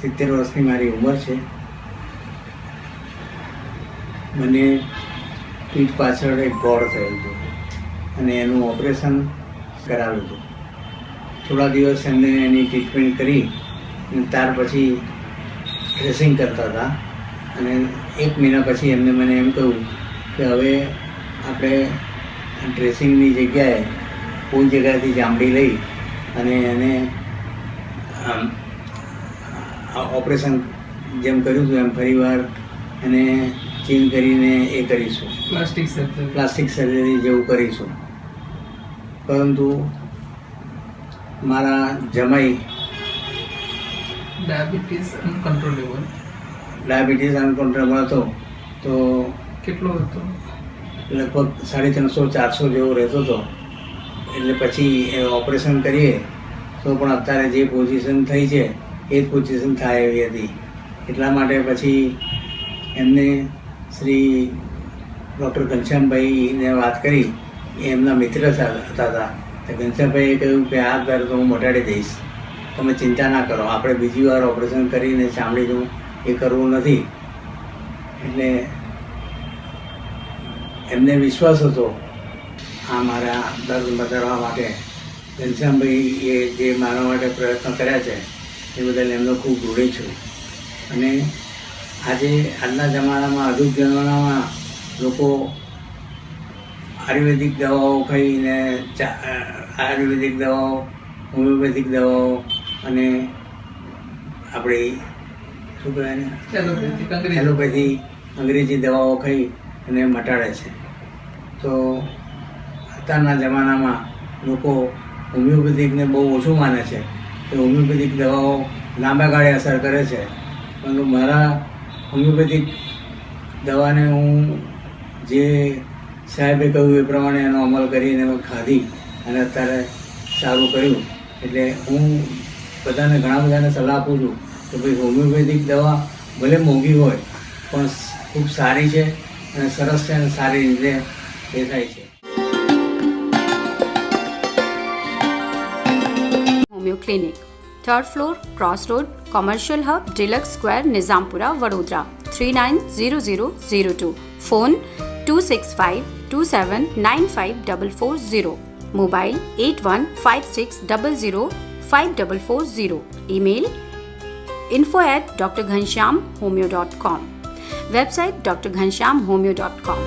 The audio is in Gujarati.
70 વર્ષની મારી ઉંમર છે. મને પીઠ પાછળ એક ગોળ થયું હતું અને એનું ઓપરેશન કરાવ્યું હતું. થોડા દિવસ એમને એની ટ્રીટમેન્ટ કરી અને ત્યાર પછી ડ્રેસિંગ કરતા હતા અને 1 મહિના પછી એમને મને એમ કહ્યું કે હવે આપણે ડ્રેસિંગની જગ્યાએ કોઈ જગ્યાએથી ચામડી લઈ અને એને ઓપરેશન જેમ કર્યું હતું એમ ફરીવાર એને ચેન્જ કરીને એ કરીશું, પ્લાસ્ટિક સર્જરી જેવું કરીશું. પરંતુ મારા જમાઈ ડાયાબિટીસ અનકન્ટ્રોલેબલ હતો. તો કેટલો હતો? લગભગ 350-400 જેવો રહેતો હતો. એટલે પછી એ ઓપરેશન કરીએ તો પણ અત્યારે જે પોઝિશન થઈ છે એ જ પોઝિશન થાય એવી હતી. એટલા માટે પછી એમને શ્રી ડૉક્ટર ઘનશ્યામભાઈને વાત કરી. એ એમના મિત્ર હતા. તો ઘનશ્યામભાઈએ કહ્યું કે આ દર્દ હું મટાડી દઈશ, તમે ચિંતા ના કરો, આપણે બીજી વાર ઓપરેશન કરીને ચામડીનું એ કરવું નથી. એટલે એમને વિશ્વાસ હતો આ મારા દર્દ મટાડવા માટે. ઘનશ્યામભાઈએ જે મારા માટે પ્રયત્ન કર્યા છે એ બદલ એમનો ખૂબ ઋણી છું. અને આજના જમાનામાં આધુનિક જમાનામાં લોકો આયુર્વેદિક દવાઓ ખાઈને આયુર્વેદિક દવાઓ, હોમિયોપેથિક દવાઓ અને આપણી શું કહેવાય એલોપેથી અંગ્રેજી દવાઓ ખાઈ અને મટાડે છે. તો અત્યારના જમાનામાં લોકો હોમિયોપેથિકને બહુ ઓછું માને છે કે હોમિયોપેથિક દવાઓ લાંબા ગાળે અસર કરે છે. પરંતુ મારા હોમિયોપેથિક દવાને હું જે સાહેબે કહ્યું એ પ્રમાણે એનો અમલ કરીને ખાધી અને અત્યારે સારું કર્યું. એટલે હું ઘણા બધાને સલાહ આપું છું કે ભાઈ હોમિયોપેથિક દવા ભલે મોંઘી હોય પણ ખૂબ સારી છે અને સરસ છે અને સારી રીતે એ થાય છે. Homeo clinic, 3rd floor, Cross Road, Commercial Hub, Deluxe Square, Nizampura, Vadodara, 390002. Phone 26527954440. Mobile 8156005440. Email info@drghanshyamhomeo.com. Website drghanshyamhomeo.com.